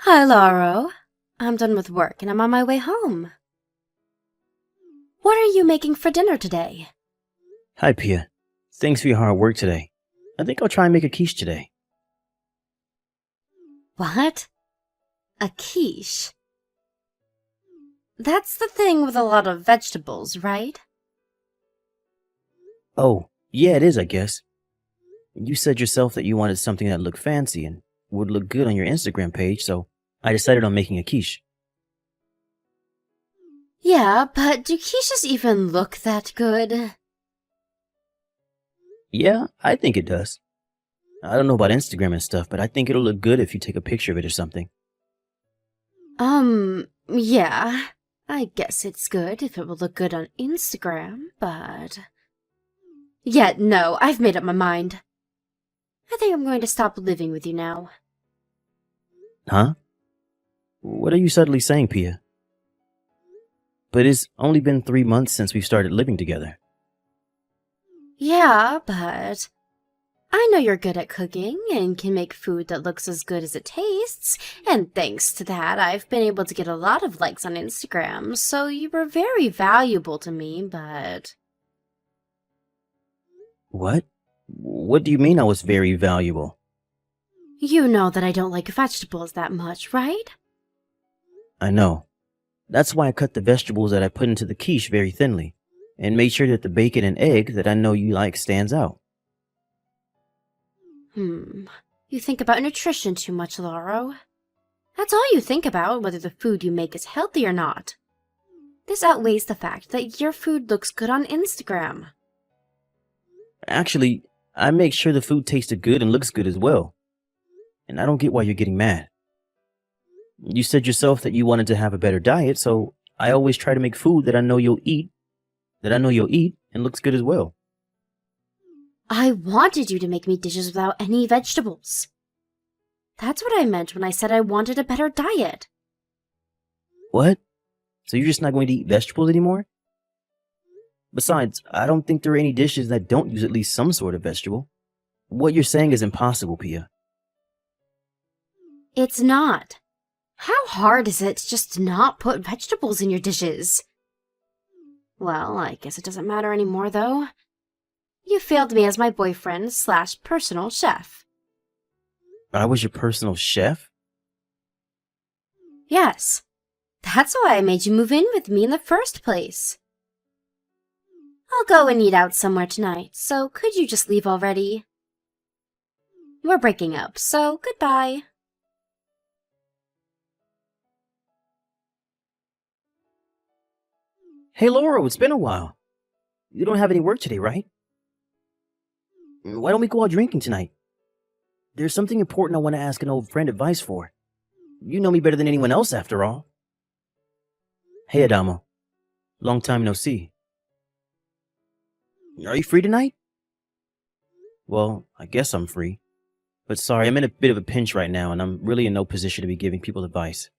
Hi, Lauro. I'm done with work and I'm on my way home. What are you making for dinner today? Hi, Pia. Thanks for your hard work today. I think I'll try and make a quiche today. What? A quiche? That's the thing with a lot of vegetables, right? Oh, yeah, it is, I guess. You said yourself that you wanted something that looked fancy and would look good on your Instagram page, so I decided on making a quiche. Yeah, but do quiches even look that good? Yeah, I think it does. I don't know about Instagram and stuff, but I think it'll look good if you take a picture of it or something. Yeah. I guess it's good if it will look good on Instagram, but... Yeah, no, I've made up my mind. I think I'm going to stop living with you now. Huh? What are you suddenly saying, Pia? But it's only been 3 months since we've started living together. Yeah, but I know you're good at cooking and can make food that looks as good as it tastes, and thanks to that, I've been able to get a lot of likes on Instagram, so you were very valuable to me, but... What? What do you mean I was very valuable? You know that I don't like vegetables that much, right? I know. That's why I cut the vegetables that I put into the quiche very thinly, and made sure that the bacon and egg that I know you like stands out. You think about nutrition too much, Lauro. That's all you think about, whether the food you make is healthy or not. This outweighs the fact that your food looks good on Instagram. Actually, I make sure the food tasted good and looks good as well. And I don't get why you're getting mad. You said yourself that you wanted to have a better diet, so I always try to make food that I know you'll eat, and looks good as well. I wanted you to make me dishes without any vegetables. That's what I meant when I said I wanted a better diet. What? So you're just not going to eat vegetables anymore? Besides, I don't think there are any dishes that don't use at least some sort of vegetable. What you're saying is impossible, Pia. It's not. How hard is it to just not put vegetables in your dishes? Well, I guess it doesn't matter anymore, though. You failed me as my boyfriend slash personal chef. I was your personal chef? Yes. That's why I made you move in with me in the first place. I'll go and eat out somewhere tonight, so could you just leave already? We're breaking up, so goodbye. Hey, Laura, it's been a while. You don't have any work today, right? Why don't we go out drinking tonight? There's something important I want to ask an old friend advice for. You know me better than anyone else, after all. Hey, Adamo. Long time no see. Are you free tonight? Well, I guess I'm free. But sorry, I'm in a bit of a pinch right now, and I'm really in no position to be giving people advice.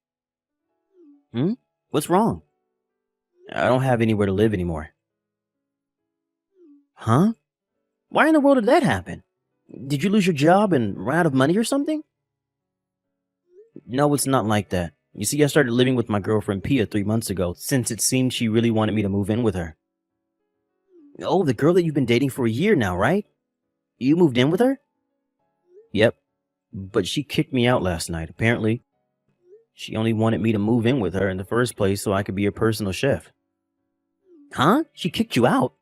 What's wrong? I don't have anywhere to live anymore. Huh? Why in the world did that happen? Did you lose your job and run out of money or something? No, it's not like that. You see, I started living with my girlfriend Pia 3 months ago, since it seemed she really wanted me to move in with her. Oh, the girl that you've been dating for a year now, right? You moved in with her? Yep. But she kicked me out last night, apparently. She only wanted me to move in with her in the first place so I could be her personal chef. Huh? She kicked you out?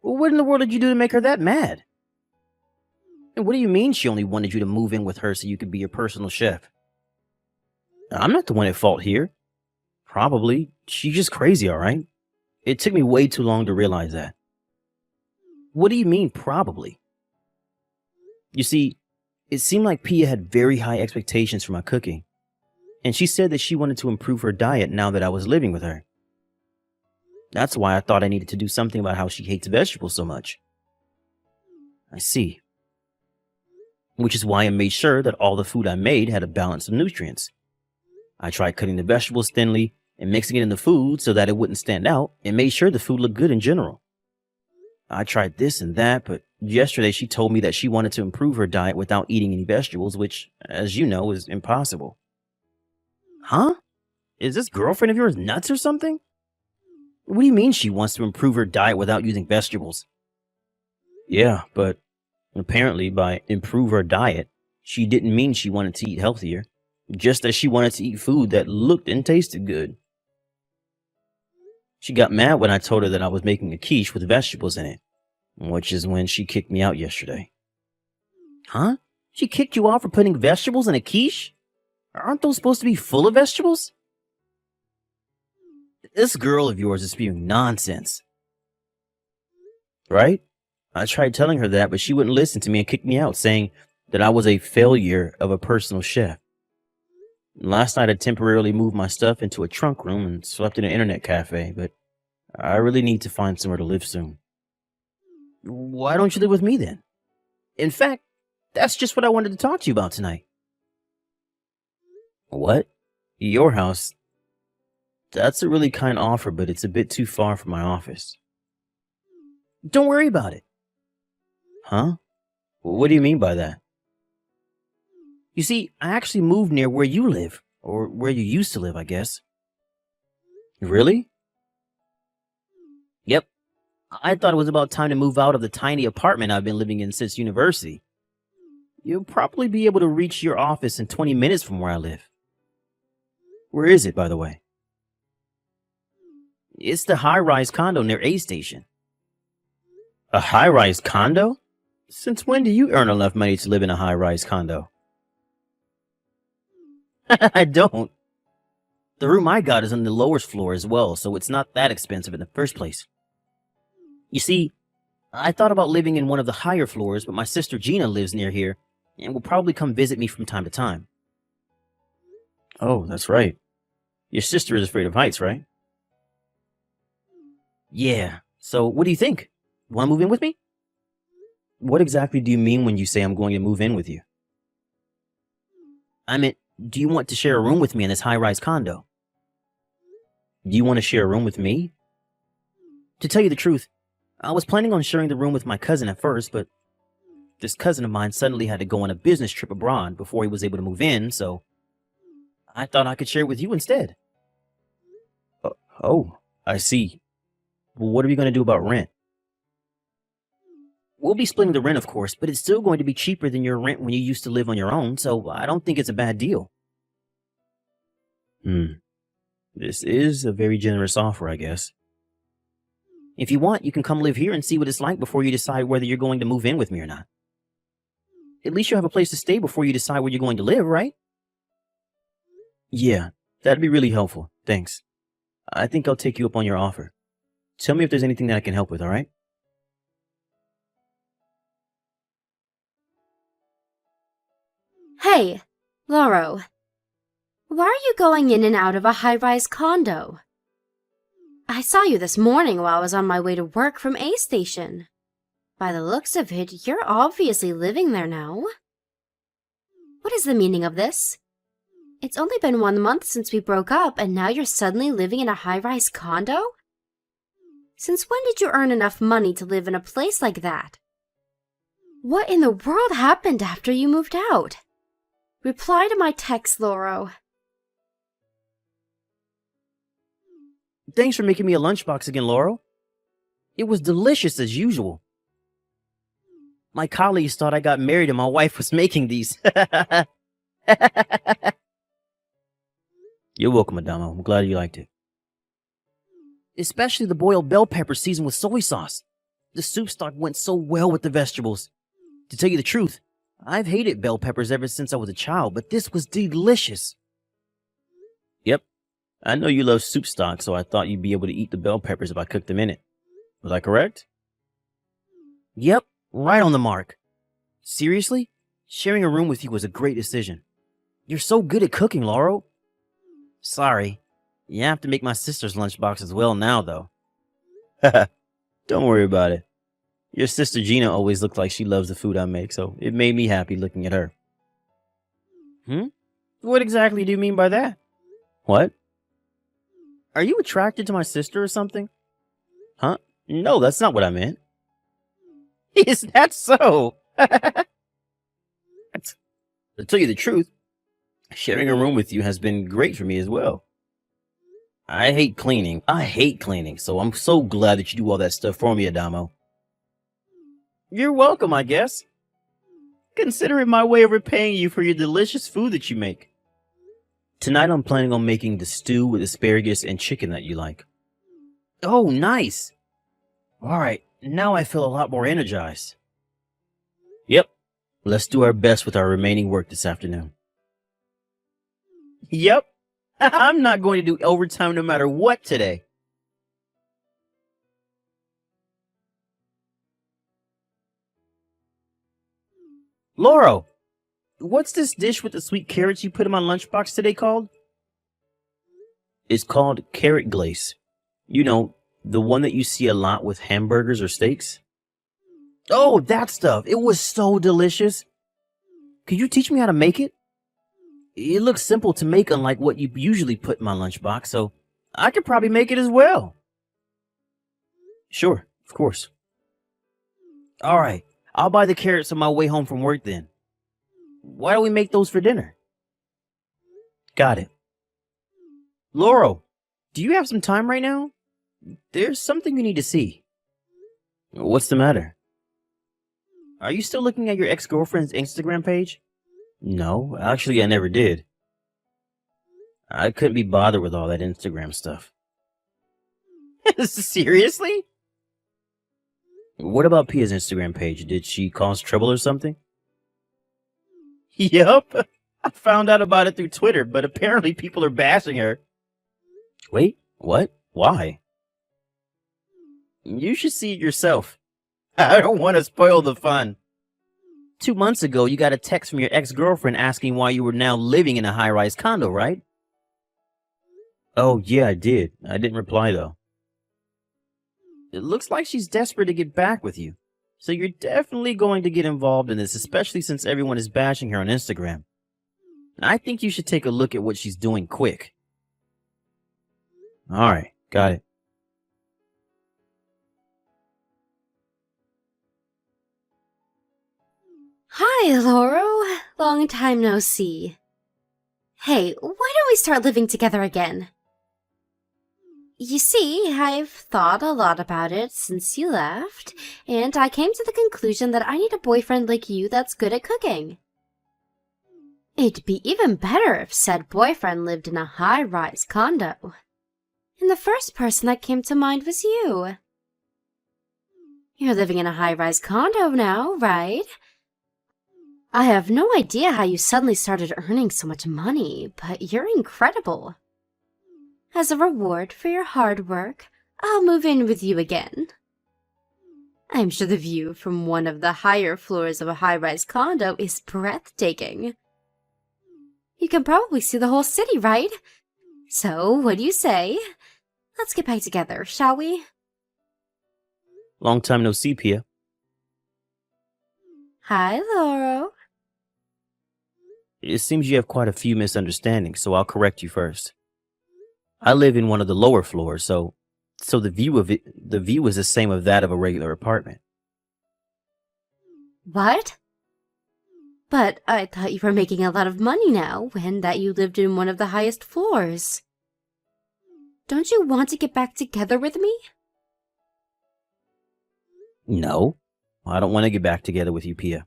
Well, what in the world did you do to make her that mad? And what do you mean she only wanted you to move in with her so you could be your personal chef? I'm not the one at fault here. Probably. She's just crazy, alright? It took me way too long to realize that. What do you mean, probably? You see, it seemed like Pia had very high expectations for my cooking, and she said that she wanted to improve her diet now that I was living with her. That's why I thought I needed to do something about how she hates vegetables so much. I see. Which is why I made sure that all the food I made had a balance of nutrients. I tried cutting the vegetables thinly and mixing it in the food so that it wouldn't stand out, and made sure the food looked good in general. I tried this and that, but yesterday she told me that she wanted to improve her diet without eating any vegetables, which, as you know, is impossible. Huh? Is this girlfriend of yours nuts or something? What do you mean she wants to improve her diet without using vegetables? Yeah, but apparently by improve her diet, she didn't mean she wanted to eat healthier, just as she wanted to eat food that looked and tasted good. She got mad when I told her that I was making a quiche with vegetables in it, which is when she kicked me out yesterday. Huh? She kicked you out for putting vegetables in a quiche? Aren't those supposed to be full of vegetables? This girl of yours is spewing nonsense. Right? I tried telling her that, but she wouldn't listen to me and kicked me out, saying that I was a failure of a personal chef. Last night I temporarily moved my stuff into a trunk room and slept in an internet cafe, but I really need to find somewhere to live soon. Why don't you live with me then? In fact, that's just what I wanted to talk to you about tonight. What? Your house? That's a really kind offer, but it's a bit too far from my office. Don't worry about it. Huh? What do you mean by that? You see, I actually moved near where you live, or where you used to live, I guess. Really? Yep. I thought it was about time to move out of the tiny apartment I've been living in since university. You'll probably be able to reach your office in 20 minutes from where I live. Where is it, by the way? It's the high-rise condo near A Station. A high-rise condo? Since when do you earn enough money to live in a high-rise condo? I don't. The room I got is on the lowest floor as well, so it's not that expensive in the first place. You see, I thought about living in one of the higher floors, but my sister Gina lives near here and will probably come visit me from time to time. Oh, that's right. Your sister is afraid of heights, right? Yeah. So what do you think? Want to move in with me? What exactly do you mean when you say I'm going to move in with you? I meant, do you want to share a room with me in this high-rise condo? Do you want to share a room with me? To tell you the truth, I was planning on sharing the room with my cousin at first, but this cousin of mine suddenly had to go on a business trip abroad before he was able to move in, so I thought I could share it with you instead. Oh, I see. Well, what are we going to do about rent? We'll be splitting the rent, of course, but it's still going to be cheaper than your rent when you used to live on your own, so I don't think it's a bad deal. This is a very generous offer, I guess. If you want, you can come live here and see what it's like before you decide whether you're going to move in with me or not. At least you'll have a place to stay before you decide where you're going to live, right? Yeah, that'd be really helpful. Thanks. I think I'll take you up on your offer. Tell me if there's anything that I can help with, all right? Hey, Lauro. Why are you going in and out of a high-rise condo? I saw you this morning while I was on my way to work from A Station. By the looks of it, you're obviously living there now. What is the meaning of this? It's only been 1 month since we broke up, and now you're suddenly living in a high-rise condo? Since when did you earn enough money to live in a place like that? What in the world happened after you moved out? Reply to my text, Lauro. Thanks for making me a lunchbox again, Laurel. It was delicious as usual. My colleagues thought I got married and my wife was making these. You're welcome, Adamo. I'm glad you liked it. Especially the boiled bell pepper seasoned with soy sauce. The soup stock went so well with the vegetables. To tell you the truth, I've hated bell peppers ever since I was a child, but this was delicious. Yep, I know you love soup stock, so I thought you'd be able to eat the bell peppers if I cooked them in it. Was I correct? Yep, right on the mark. Seriously? Sharing a room with you was a great decision. You're so good at cooking, Laurel. Sorry. You have to make my sister's lunchbox as well now, though. Don't worry about it. Your sister Gina always looked like she loves the food I make, so it made me happy looking at her. What exactly do you mean by that? What? Are you attracted to my sister or something? Huh? No, that's not what I meant. Is that so? To tell you the truth, Sharing a room with you has been great for me as well. I hate cleaning. I hate cleaning, so I'm so glad that you do all that stuff for me, Adamo. You're welcome, I guess. Consider it my way of repaying you for your delicious food that you make. Tonight I'm planning on making the stew with asparagus and chicken that you like. Oh, nice. Alright, now I feel a lot more energized. Yep, let's do our best with our remaining work this afternoon. Yep, I'm not going to do overtime no matter what today. Lauro, what's this dish with the sweet carrots you put in my lunchbox today called? It's called carrot glaze. You know, the one that you see a lot with hamburgers or steaks. Oh, that stuff. It was so delicious. Could you teach me how to make it? It looks simple to make, unlike what you usually put in my lunchbox, so I could probably make it as well. Sure, of course. All right, I'll buy the carrots on my way home from work then. Why don't we make those for dinner? Got it. Laurel, do you have some time right now? There's something you need to see. What's the matter? Are you still looking at your ex-girlfriend's Instagram page? No, actually I never did. I couldn't be bothered with all that Instagram stuff. Seriously? What about Pia's Instagram page? Did she cause trouble or something? Yup. I found out about it through Twitter, but apparently people are bashing her. Wait, what? Why? You should see it yourself. I don't want to spoil the fun. 2 months ago, you got a text from your ex-girlfriend asking why you were now living in a high-rise condo, right? Oh, yeah, I did. I didn't reply, though. It looks like she's desperate to get back with you. So you're definitely going to get involved in this, especially since everyone is bashing her on Instagram. I think you should take a look at what she's doing quick. Alright, got it. Hi, Lauro. Long time no see. Hey, why don't we start living together again? You see, I've thought a lot about it since you left, and I came to the conclusion that I need a boyfriend like you that's good at cooking. It'd be even better if said boyfriend lived in a high-rise condo. And the first person that came to mind was you. You're living in a high-rise condo now, right? I have no idea how you suddenly started earning so much money, but you're incredible. As a reward for your hard work, I'll move in with you again. I'm sure the view from one of the higher floors of a high-rise condo is breathtaking. You can probably see the whole city, right? So, what do you say? Let's get back together, shall we? Long time no see, Pia. Hi, Lauro. It seems you have quite a few misunderstandings, so I'll correct you first. I live in one of the lower floors, so the view is the same of that of a regular apartment. What? But I thought you were making a lot of money now, and that you lived in one of the highest floors. Don't you want to get back together with me? No, I don't want to get back together with you, Pia.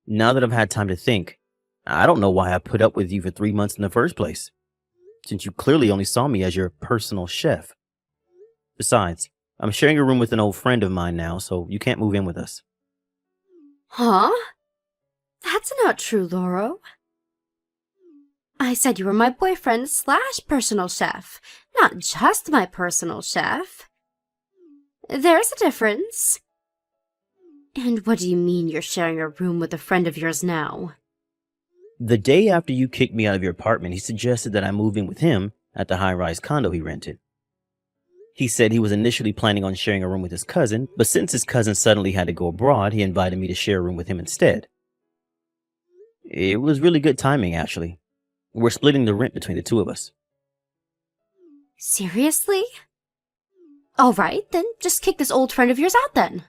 Now that I've had time to think, I don't know why I put up with you for 3 months in the first place, since you clearly only saw me as your personal chef. Besides, I'm sharing a room with an old friend of mine now, so you can't move in with us. Huh? That's not true, Lauro. I said you were my boyfriend / personal chef, not just my personal chef. There's a difference. And what do you mean you're sharing a room with a friend of yours now? The day after you kicked me out of your apartment, he suggested that I move in with him at the high-rise condo he rented. He said he was initially planning on sharing a room with his cousin, but since his cousin suddenly had to go abroad, he invited me to share a room with him instead. It was really good timing, actually. We're splitting the rent between the two of us. Seriously? All right, then just kick this old friend of yours out then.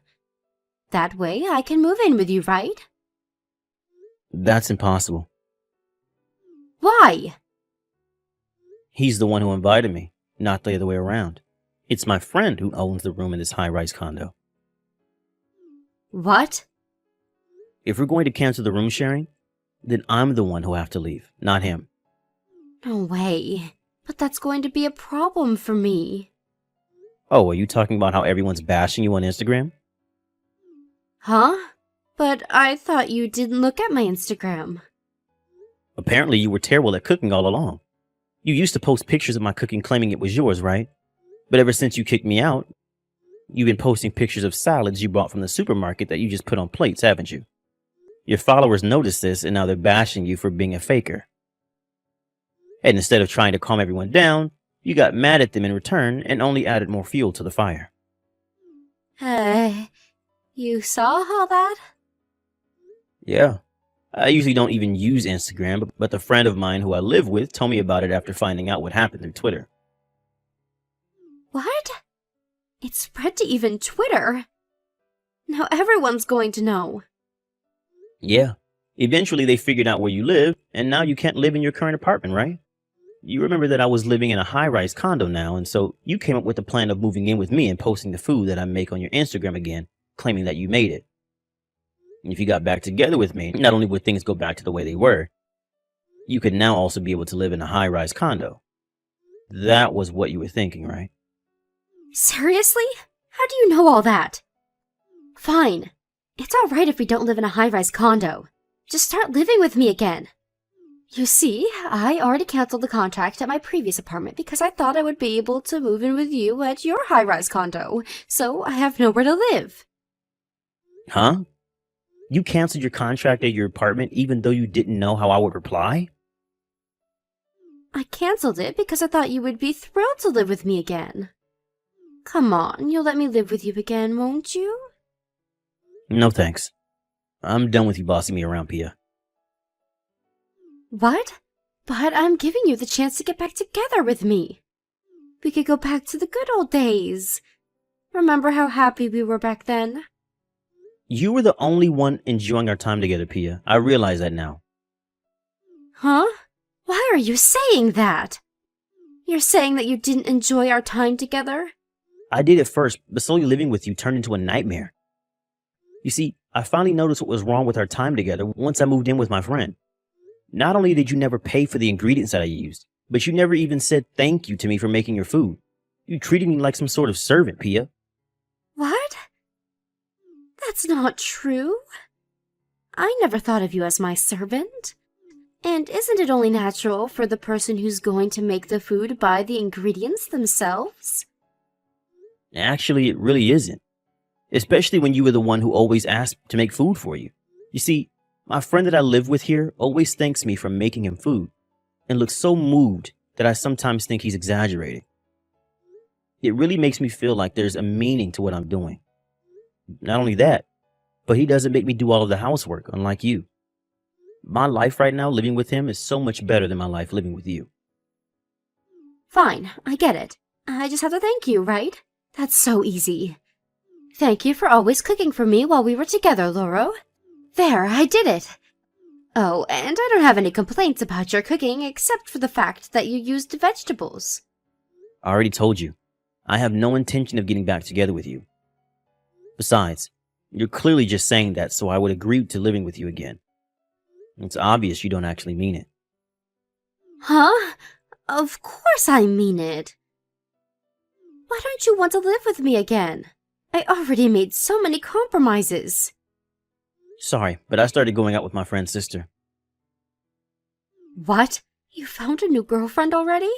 That way I can move in with you, right? That's impossible. Why? He's the one who invited me, not the other way around. It's my friend who owns the room in this high-rise condo. What? If we're going to cancel the room sharing, then I'm the one who'll have to leave, not him. No way. But that's going to be a problem for me. Oh, are you talking about how everyone's bashing you on Instagram? Huh? But I thought you didn't look at my Instagram. Apparently you were terrible at cooking all along. You used to post pictures of my cooking claiming it was yours, right? But ever since you kicked me out, you've been posting pictures of salads you bought from the supermarket that you just put on plates, haven't you? Your followers noticed this and now they're bashing you for being a faker. And instead of trying to calm everyone down, you got mad at them in return and only added more fuel to the fire. You saw all that? Yeah. I usually don't even use Instagram, but a friend of mine who I live with told me about it after finding out what happened through Twitter. What? It spread to even Twitter? Now everyone's going to know. Yeah. Eventually they figured out where you live, and now you can't live in your current apartment, right? You remember that I was living in a high-rise condo now, and so you came up with the plan of moving in with me and posting the food that I make on your Instagram again, claiming that you made it. And if you got back together with me, not only would things go back to the way they were, you could now also be able to live in a high-rise condo. That was what you were thinking, right? Seriously? How do you know all that? Fine. It's alright if we don't live in a high-rise condo. Just start living with me again. You see, I already canceled the contract at my previous apartment because I thought I would be able to move in with you at your high-rise condo, so I have nowhere to live. Huh? You canceled your contract at your apartment even though you didn't know how I would reply? I canceled it because I thought you would be thrilled to live with me again. Come on, you'll let me live with you again, won't you? No thanks. I'm done with you bossing me around, Pia. What? But I'm giving you the chance to get back together with me. We could go back to the good old days. Remember how happy we were back then? You were the only one enjoying our time together, Pia. I realize that now. Huh? Why are you saying that? You're saying that you didn't enjoy our time together? I did at first, but slowly living with you turned into a nightmare. You see, I finally noticed what was wrong with our time together once I moved in with my friend. Not only did you never pay for the ingredients that I used, but you never even said thank you to me for making your food. You treated me like some sort of servant, Pia. What? That's not true. I never thought of you as my servant. And isn't it only natural for the person who's going to make the food buy the ingredients themselves? Actually, it really isn't. Especially when you were the one who always asked to make food for you. You see, my friend that I live with here always thanks me for making him food, and looks so moved that I sometimes think he's exaggerating. It really makes me feel like there's a meaning to what I'm doing. Not only that, but he doesn't make me do all of the housework, unlike you. My life right now living with him is so much better than my life living with you. Fine, I get it. I just have to thank you, right? That's so easy. Thank you for always cooking for me while we were together, Loro. There, I did it. Oh, and I don't have any complaints about your cooking except for the fact that you used vegetables. I already told you, I have no intention of getting back together with you. Besides, you're clearly just saying that so I would agree to living with you again. It's obvious you don't actually mean it. Huh? Of course I mean it. Why don't you want to live with me again? I already made so many compromises. Sorry, but I started going out with my friend's sister. What? You found a new girlfriend already?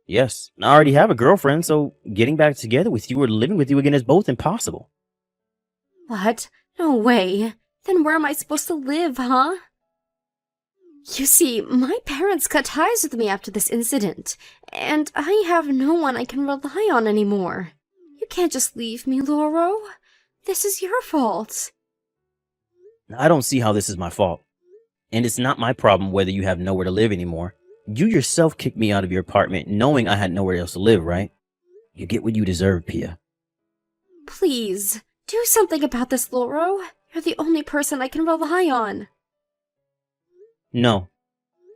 Yes, I already have a girlfriend, so getting back together with you or living with you again is both impossible. What? No way. Then where am I supposed to live, huh? You see, my parents cut ties with me after this incident, and I have no one I can rely on anymore. You can't just leave me, Loro. This is your fault. I don't see how this is my fault. And it's not my problem whether you have nowhere to live anymore. You yourself kicked me out of your apartment knowing I had nowhere else to live, right? You get what you deserve, Pia. Please, do something about this, Loro. You're the only person I can rely on. No.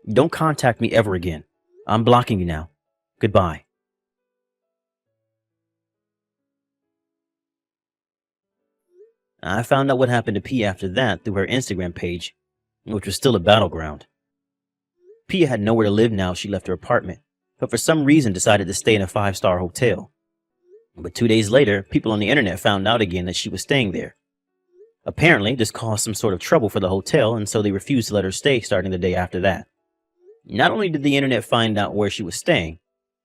Don't contact me ever again. I'm blocking you now. Goodbye. I found out what happened to Pia after that through her Instagram page, which was still a battleground. Pia had nowhere to live now she left her apartment, but for some reason decided to stay in a 5-star hotel. But 2 days later, people on the internet found out again that she was staying there. Apparently, this caused some sort of trouble for the hotel, and so they refused to let her stay starting the day after that. Not only did the internet find out where she was staying,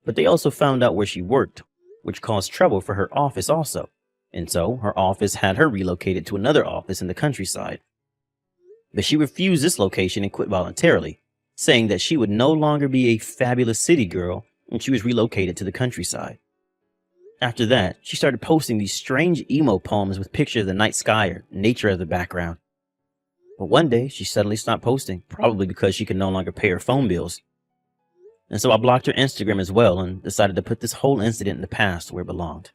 but they also found out where she worked, which caused trouble for her office also. And so, her office had her relocated to another office in the countryside. But she refused this location and quit voluntarily, saying that she would no longer be a fabulous city girl when she was relocated to the countryside. After that, she started posting these strange emo poems with pictures of the night sky or nature as the background. But one day, she suddenly stopped posting, probably because she could no longer pay her phone bills. And so I blocked her Instagram as well and decided to put this whole incident in the past where it belonged.